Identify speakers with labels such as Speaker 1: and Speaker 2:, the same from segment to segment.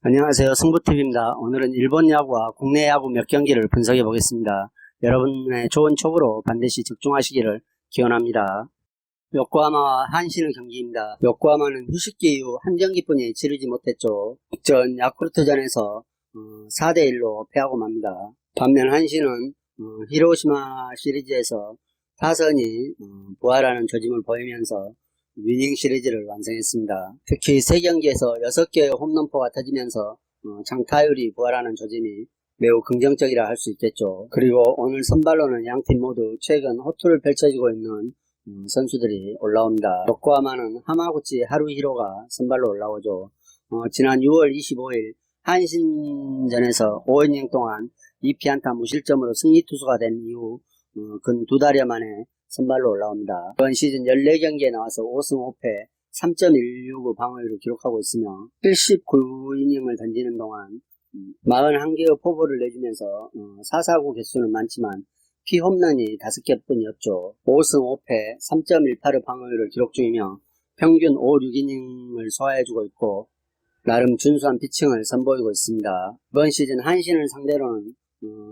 Speaker 1: 안녕하세요. 승부TV입니다. 오늘은 일본 야구와 국내 야구 몇 경기를 분석해 보겠습니다. 여러분의 좋은 촉으로 반드시 집중하시기를 기원합니다. 요코하마와 한신의 경기입니다. 요코하마는 휴식기 이후 한 경기뿐이 치르지 못했죠. 직전 야쿠르트전에서 4대1로 패하고 맙니다. 반면 한신은 히로시마 시리즈에서 타선이 부활하는 조짐을 보이면서 위닝 시리즈를 완성했습니다. 특히 3경기에서 6개의 홈런포가 터지면서 장타율이 부활하는 조짐이 매우 긍정적이라 할 수 있겠죠. 그리고 오늘 선발로는 양팀 모두 최근 호투를 펼쳐지고 있는 선수들이 올라옵니다. 요코하마는 하마구치 하루히로가 선발로 올라오죠. 지난 6월 25일 한신전에서 5이닝 동안 2피안타 무실점으로 승리 투수가 된 이후 근 2달여 만에 선발로 올라옵니다. 이번 시즌 14경기에 나와서 5승 5패 3.169 방어율을 기록하고 있으며 79이닝을 던지는 동안 41개의 포볼을 내주면서 4사구 개수는 많지만 피홈런이 5개 뿐이었죠. 5승 5패 3.18의 방어율을 기록 중이며 평균 5, 6이닝을 소화해주고 있고 나름 준수한 피칭을 선보이고 있습니다. 이번 시즌 한신을 상대로는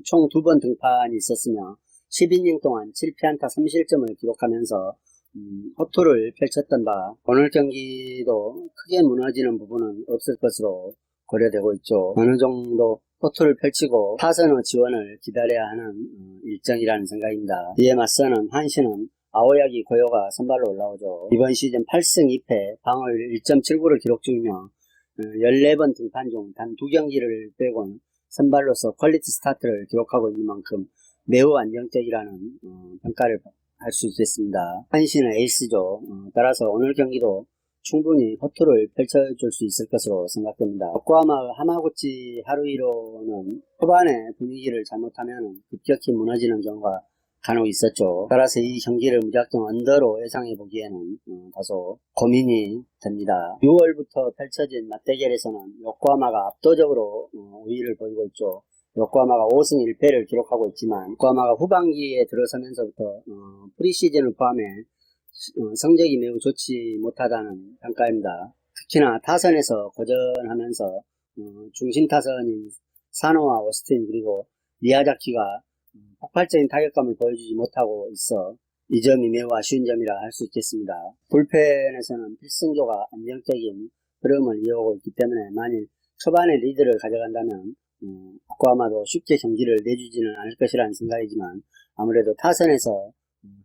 Speaker 1: 총 2번 등판이 있었으며 12이닝 동안 7피안타 3실점을 기록하면서 호투를 펼쳤던 바 오늘 경기도 크게 무너지는 부분은 없을 것으로 고려되고 있죠. 어느 정도 호투를 펼치고 타선의 지원을 기다려야 하는 일정이라는 생각입니다. 이에 맞서는 한신은 아오야기 고요가 선발로 올라오죠. 이번 시즌 8승 2패 방어율 1.79를 기록 중이며 14번 등판 중 단 2경기를 빼곤 선발로서 퀄리티 스타트를 기록하고 있는 만큼 매우 안정적이라는 평가를 할 수 있겠습니다. 한신은 에이스죠. 따라서 오늘 경기도 충분히 호투를 펼쳐줄 수 있을 것으로 생각됩니다. 요코하마 하마구치 하루히로는 초반에 분위기를 잘못하면 급격히 무너지는 경우가 간혹 있었죠. 따라서 이 경기를 무작정 언더로 예상해보기에는 다소 고민이 됩니다. 6월부터 펼쳐진 맞대결에서는 요코하마가 압도적으로 우위를 보이고 있죠. 요코하마가 5승 1패를 기록하고 있지만 요코하마가 후반기에 들어서면서부터 프리시즌을 포함해 성적이 매우 좋지 못하다는 평가입니다. 특히나 타선에서 고전하면서 중심 타선인 사노와 오스틴 그리고 미야자키가 폭발적인 타격감을 보여주지 못하고 있어 이 점이 매우 아쉬운 점이라 할 수 있겠습니다. 불펜에서는 필승조가 안정적인 흐름을 이어오고 있기 때문에 만일 초반에 리드를 가져간다면 요코하마도 쉽게 경기를 내주지는 않을 것이라는 생각이지만 아무래도 타선에서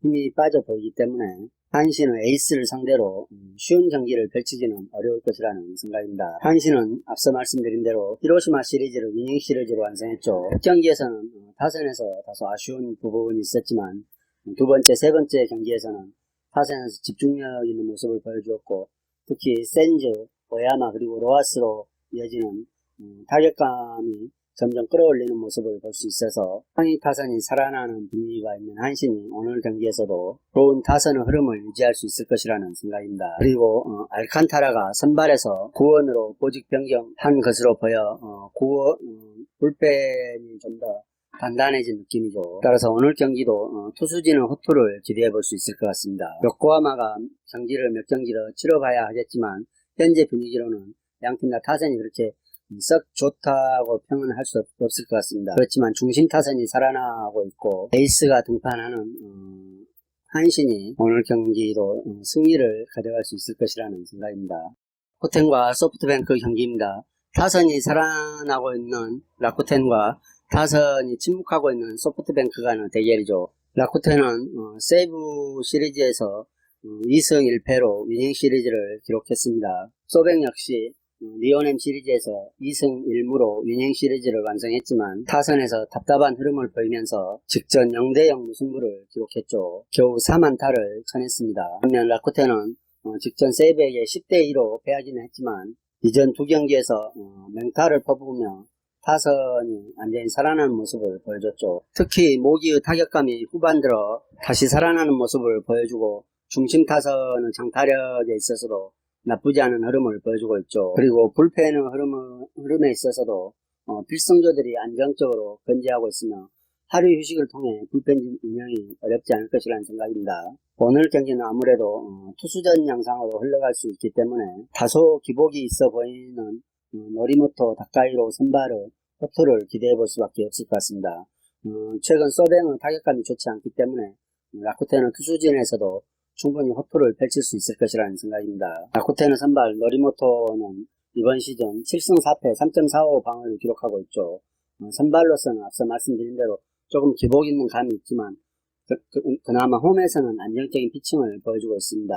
Speaker 1: 힘이 빠져 보이기 때문에 한신은 에이스를 상대로 쉬운 경기를 펼치지는 어려울 것이라는 생각입니다. 한신은 앞서 말씀드린 대로 히로시마 시리즈를 위닝 시리즈로 완성했죠. 첫 경기에서는 타선에서 다소 아쉬운 부분이 있었지만 두 번째, 세 번째 경기에서는 타선에서 집중력 있는 모습을 보여주었고 특히 센즈, 오야마 그리고 로하스로 이어지는 타격감이 점점 끌어올리는 모습을 볼 수 있어서 상위 타선이 살아나는 분위기가 있는 한신이 오늘 경기에서도 좋은 타선의 흐름을 유지할 수 있을 것이라는 생각입니다. 그리고 알칸타라가 선발에서 구원으로 보직 변경한 것으로 보여 구원 불펜이 좀 더 단단해진 느낌이죠. 따라서 오늘 경기도 투수진의 호투를 기대해 볼 수 있을 것 같습니다. 요코하마가 경기를 몇 경기 더 치러봐야 하겠지만 현재 분위기로는 양팀 다 타선이 그렇게 썩 좋다고 평은 할 수 없을 것 같습니다. 그렇지만 중심 타선이 살아나고 있고 에이스가 등판하는 한신이 오늘 경기도 승리를 가져갈 수 있을 것이라는 생각입니다. 라쿠텐과 소프트뱅크 경기입니다. 타선이 살아나고 있는 라쿠텐과 타선이 침묵하고 있는 소프트뱅크 간의 대결이죠. 라쿠텐은 세이브 시리즈에서 2승 1패로 위닝 시리즈를 기록했습니다. 소뱅 역시 리오넴 시리즈에서 2승 1무로 위닝 시리즈를 완성했지만 타선에서 답답한 흐름을 보이면서 직전 0대0 무승부를 기록했죠. 겨우 4만타를 쳐냈습니다. 반면 라쿠텐은 직전 세이브에게 10대2로 패하기는 했지만 이전 두 경기에서 맹타를 퍼부으며 타선이 완전히 살아나는 모습을 보여줬죠. 특히 모기의 타격감이 후반 들어 다시 살아나는 모습을 보여주고 중심 타선의 장타력에 있어서도 나쁘지 않은 흐름을 보여주고 있죠. 그리고 불펜의 흐름에 있어서도 필승조들이 안정적으로 건재하고 있으며 하루 휴식을 통해 불펜 운영이 어렵지 않을 것이라는 생각입니다. 오늘 경기는 아무래도 투수전 양상으로 흘러갈 수 있기 때문에 다소 기복이 있어 보이는 노리모토, 다카이로, 선발의 호투를 기대해 볼 수밖에 없을 것 같습니다. 최근 소뱅은 타격감이 좋지 않기 때문에 라쿠텐은 투수진에서도 충분히 호투를 펼칠 수 있을 것이라는 생각입니다. 라쿠텐의 선발 노리모토는 이번 시즌 7승 4패 3.45 방어를 기록하고 있죠. 선발로서는 앞서 말씀드린 대로 조금 기복 있는 감이 있지만 그나마 홈에서는 안정적인 피칭을 보여주고 있습니다.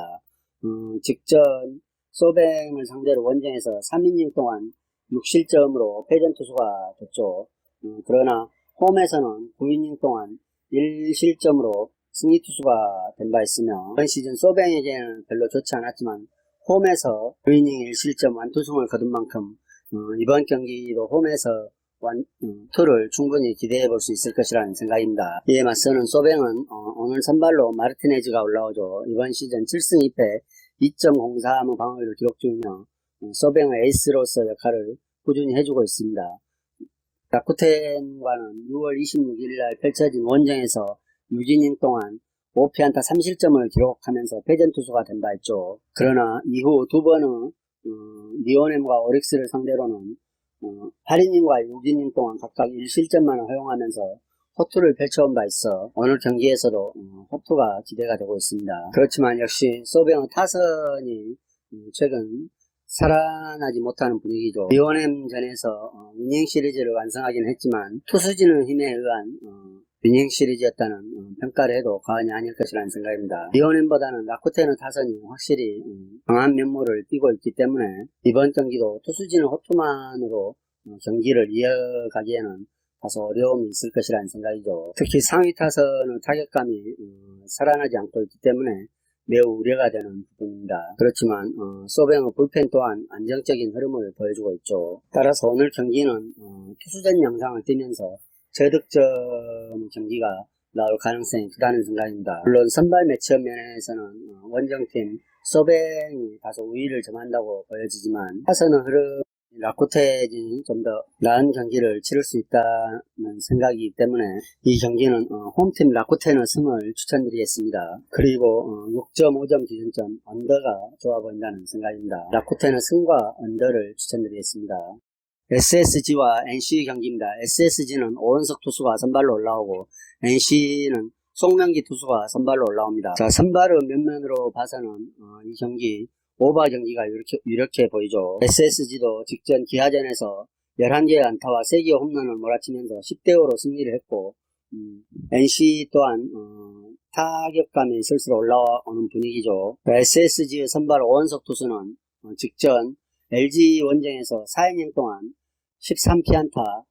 Speaker 1: 직전 소뱅을 상대로 원정에서 3이닝 동안 6실점으로 패전 투수가 됐죠. 그러나 홈에서는 9이닝 동안 1실점으로 승리 투수가 된 바 있으며 이번 시즌 소뱅에게는 별로 좋지 않았지만 홈에서 9이닝 1실점 완투승을 거둔 만큼 이번 경기도 홈에서 투를 충분히 기대해 볼 수 있을 것이라는 생각입니다. 이에 맞서는 소뱅은 오늘 선발로 마르티네즈가 올라오죠. 이번 시즌 7승 2패 2.03 방어율을 기록 중이며 소뱅의 에이스로서 역할을 꾸준히 해주고 있습니다. 라쿠텐과는 6월 26일날 펼쳐진 원정에서 6이닝 동안 5피안타 3실점을 기록하면서 패전 투수가 된 바 있죠. 그러나 이후 두 번의 리오넴과 오릭스를 상대로는 8이닝과 6이닝 동안 각각 1실점만 허용하면서 호투를 펼쳐온 바 있어 오늘 경기에서도 호투가 기대가 되고 있습니다. 그렇지만 역시 소뱅의 타선이 최근 살아나지 못하는 분위기죠. 리오넴전에서 위닝 시리즈를 완성하긴 했지만 투수진의 힘에 의한 위닝 시리즈였다는 평가를 해도 과언이 아닐 것이라는 생각입니다. 리오넴보다는 라쿠텐의 타선이 확실히 강한 면모를 띠고 있기 때문에 이번 경기도 투수진의 호투만으로 경기를 이어가기에는 다소 어려움이 있을 것이라는 생각이죠. 특히 상위 타선의 타격감이 살아나지 않고 있기 때문에 매우 우려가 되는 부분입니다. 그렇지만 소뱅의 불펜 또한 안정적인 흐름을 보여주고 있죠. 따라서 오늘 경기는 투수전 영상을 띄면서 저득점 경기가 나올 가능성이 크다는 생각입니다. 물론 선발 매치업 면에서는 원정팀 소뱅이 다소 우위를 점한다고 보여지지만 타선의 흐름 라쿠텐이 좀 더 나은 경기를 치를 수 있다는 생각이기 때문에 이 경기는 홈팀 라쿠텐의 승을 추천드리겠습니다. 그리고 6.5점 기준점 언더가 좋아 보인다는 생각입니다. 라쿠텐의 승과 언더를 추천드리겠습니다. SSG와 NC 경기입니다. SSG는 오원석 투수가 선발로 올라오고 NC는 송명기 투수가 선발로 올라옵니다. 자, 선발의 면면으로 봐서는 이 경기 오버 경기가 이렇게 보이죠. SSG도 직전 기아전에서 11개의 안타와 3개의 홈런을 몰아치면서 10대5로 승리를 했고 NC 또한 타격감이 슬슬 올라오는 분위기죠. SSG의 선발 오원석 투수는 직전 LG 원정에서 4이닝 동안 13피안타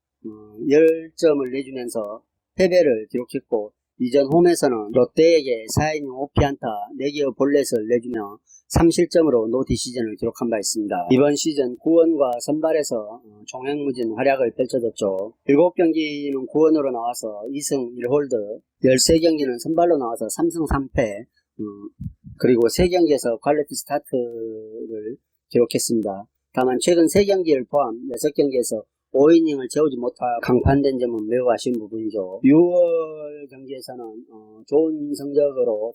Speaker 1: 10점을 내주면서 패배를 기록했고 이전 홈에서는 롯데에게 4이닝 5피안타 4개의 볼넷을 내주며 3실점으로 노디시즌을 기록한 바 있습니다. 이번 시즌 구원과 선발에서 종횡무진 활약을 펼쳐줬죠. 7경기는 구원으로 나와서 2승 1홀드, 13경기는 선발로 나와서 3승 3패, 그리고 3경기에서 퀄리티 스타트를 기록했습니다. 다만 최근 3경기를 포함 6경기에서 5이닝을 채우지 못하여 강판된 점은 매우 아쉬운 부분이죠. 6월 경기에서는 좋은 성적으로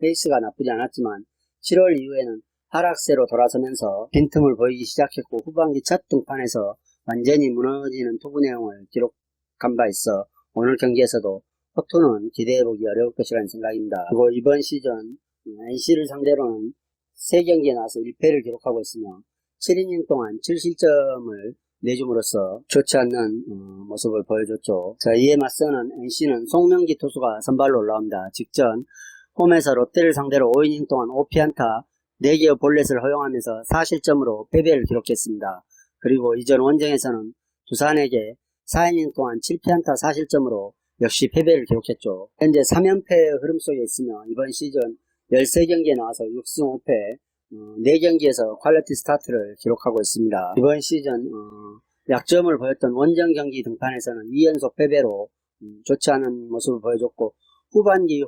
Speaker 1: 페이스가 나쁘지 않았지만 7월 이후에는 하락세로 돌아서면서 빈틈을 보이기 시작했고 후반기 첫 등판에서 완전히 무너지는 투구 내용을 기록한 바 있어 오늘 경기에서도 호투는 기대해보기 어려울 것이라는 생각입니다. 그리고 이번 시즌 NC를 상대로는 3경기에 나와서 1패를 기록하고 있으며 7이닝 동안 7실점을 내줌으로써 좋지 않는 모습을 보여줬죠. 자, 이에 맞서는 NC는 송명기 투수가 선발로 올라옵니다. 직전 홈에서 롯데를 상대로 5이닝 동안 5피안타 4개의 볼넷을 허용하면서 4실점으로 패배를 기록했습니다. 그리고 이전 원정에서는 두산에게 4이닝 동안 7피안타 4실점으로 역시 패배를 기록했죠. 현재 3연패의 흐름 속에 있으며 이번 시즌 13경기에 나와서 6승 5패 4경기에서 퀄리티 스타트를 기록하고 있습니다. 이번 시즌 약점을 보였던 원정 경기 등판에서는 2연속 패배로 좋지 않은 모습을 보여줬고 후반기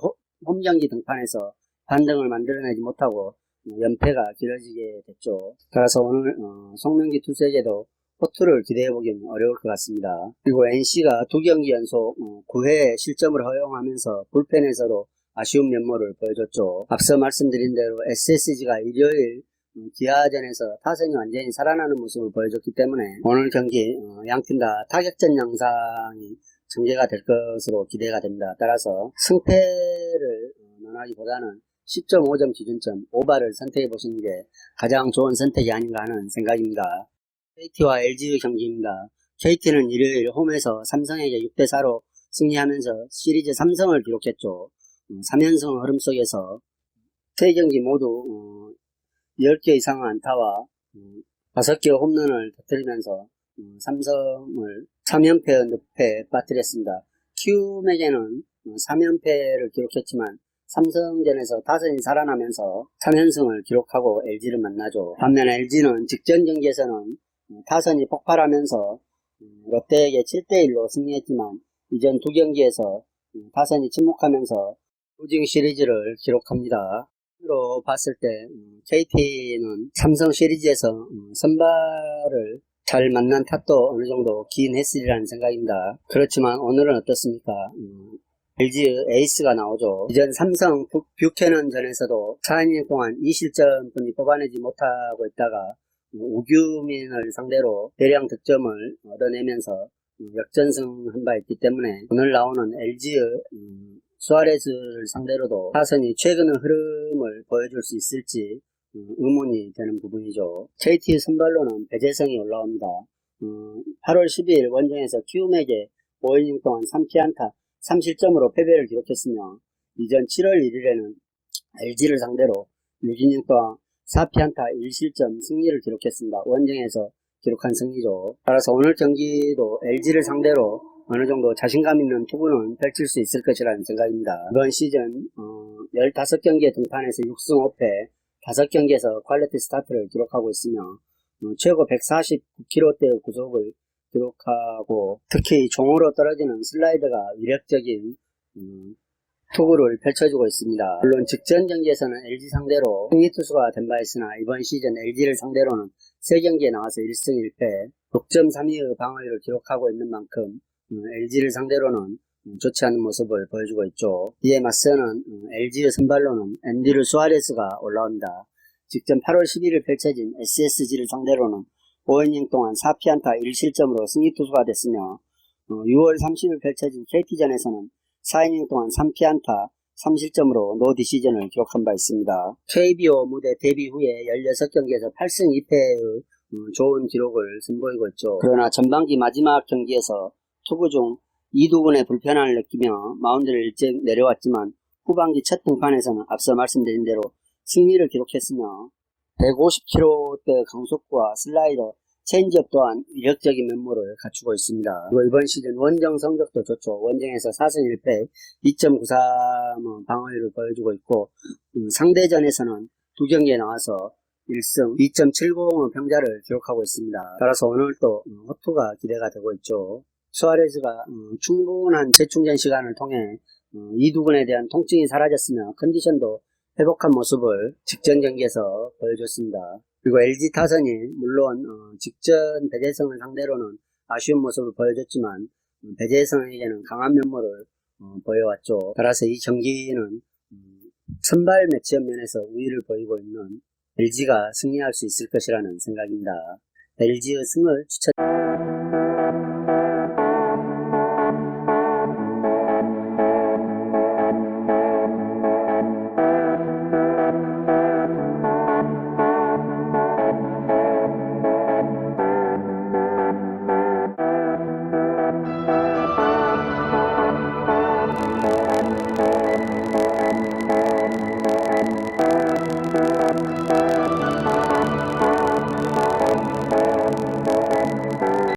Speaker 1: 홈경기 등판에서 반등을 만들어내지 못하고 연패가 길어지게 됐죠. 따라서 오늘 송명기 투수에게도 호투를 기대해보기는 어려울 것 같습니다. 그리고 NC가 2경기 연속 9회 실점을 허용하면서 불펜에서도 아쉬운 면모를 보여줬죠. 앞서 말씀드린 대로 SSG가 일요일 기아전에서 타선이 완전히 살아나는 모습을 보여줬기 때문에 오늘 경기 양팀 다 타격전 양상이 전개가 될 것으로 기대가 됩니다. 따라서 승패를 논하기보다는 10.5점 기준점 오바를 선택해 보시는 게 가장 좋은 선택이 아닌가 하는 생각입니다. KT와 LG 경기입니다. KT는 일요일 홈에서 삼성에게 6대4로 승리하면서 시리즈 3승을 기록했죠. 3연승 흐름 속에서 3경기 모두 10개 이상의 안타와 5개의 홈런을 터뜨리면서 삼성을 3연패 늪에 빠뜨렸습니다. 키움에게는 3연패를 기록했지만 삼성전에서 타선이 살아나면서 3연승을 기록하고 LG를 만나죠. 반면 LG는 직전 경기에서는 타선이 폭발하면서 롯데에게 7대1로 승리했지만 이전 두 경기에서 타선이 침묵하면서 루징 시리즈를 기록합니다. 로 봤을 때 KT는 삼성 시리즈에서 선발을 잘 만난 탓도 어느 정도 긴 했으리라는 생각입니다. 그렇지만 오늘은 어떻습니까? LG 에이스가 나오죠. 이전 삼성 뷰캐넌전에서도 4이닝 동안 2실점뿐이 뽑아내지 못하고 있다가 오규민을 상대로 대량 득점을 얻어내면서 역전승한 바 있기 때문에 오늘 나오는 LG의 수아레즈를 상대로도 타선이 최근의 흐름을 보여줄 수 있을지 의문이 되는 부분이죠. KT 선발로는 배재성이 올라옵니다. 8월 12일 원정에서 키움에게 5이닝 동안 3피안타 3실점으로 패배를 기록했으며 이전 7월 1일에는 LG를 상대로 6이닝 동안 4피안타 1실점 승리를 기록했습니다. 원정에서 기록한 승리죠. 따라서 오늘 경기도 LG를 상대로 어느 정도 자신감 있는 투구는 펼칠 수 있을 것이라는 생각입니다. 이번 시즌 15경기에 등판해서 6승 5패 5경기에서 퀄리티 스타트를 기록하고 있으며 최고 149km대의 구속을 기록하고 특히 종으로 떨어지는 슬라이더가 위력적인 투구를 펼쳐주고 있습니다. 물론 직전 경기에서는 LG 상대로 승리 투수가 된 바 있으나 이번 시즌 LG를 상대로는 3경기에 나와서 1승 1패 6.32의 방어율을 기록하고 있는 만큼 LG를 상대로는 좋지 않은 모습을 보여주고 있죠. 이에 맞서는 LG의 선발로는 앤드류 수아레스가 올라옵니다. 직전 8월 11일 펼쳐진 SSG를 상대로는 5이닝 동안 4피안타 1실점으로 승리 투수가 됐으며 6월 30일 펼쳐진 KT전에서는 4이닝 동안 3피안타 3실점으로 노 디시전을 기록한 바 있습니다. KBO 무대 데뷔 후에 16경기에서 8승 2패의 좋은 기록을 선보이고 있죠. 그러나 전반기 마지막 경기에서 투구 중 이두근의 불편함을 느끼며 마운드를 일찍 내려왔지만 후반기 첫 등판에서는 앞서 말씀드린 대로 승리를 기록했으며 150km대 강속구와 슬라이더, 체인지업 또한 위력적인 면모를 갖추고 있습니다. 그리고 이번 시즌 원정 성적도 좋죠. 원정에서 4승 1패 2.93 방어율을 보여주고 있고 상대전에서는 두 경기에 나와서 1승 2.70의 평자를 기록하고 있습니다. 따라서 오늘 또 호투가 기대가 되고 있죠. 수아레즈가 충분한 재충전 시간을 통해 이두근에 대한 통증이 사라졌으며 컨디션도 회복한 모습을 직전 경기에서 보여줬습니다. 그리고 LG 타선이 물론 직전 배재성을 상대로는 아쉬운 모습을 보여줬지만 배재성에게는 강한 면모를 보여왔죠. 따라서 이 경기는 선발 매치업 면에서 우위를 보이고 있는 LG가 승리할 수 있을 것이라는 생각입니다. LG의 승을 추천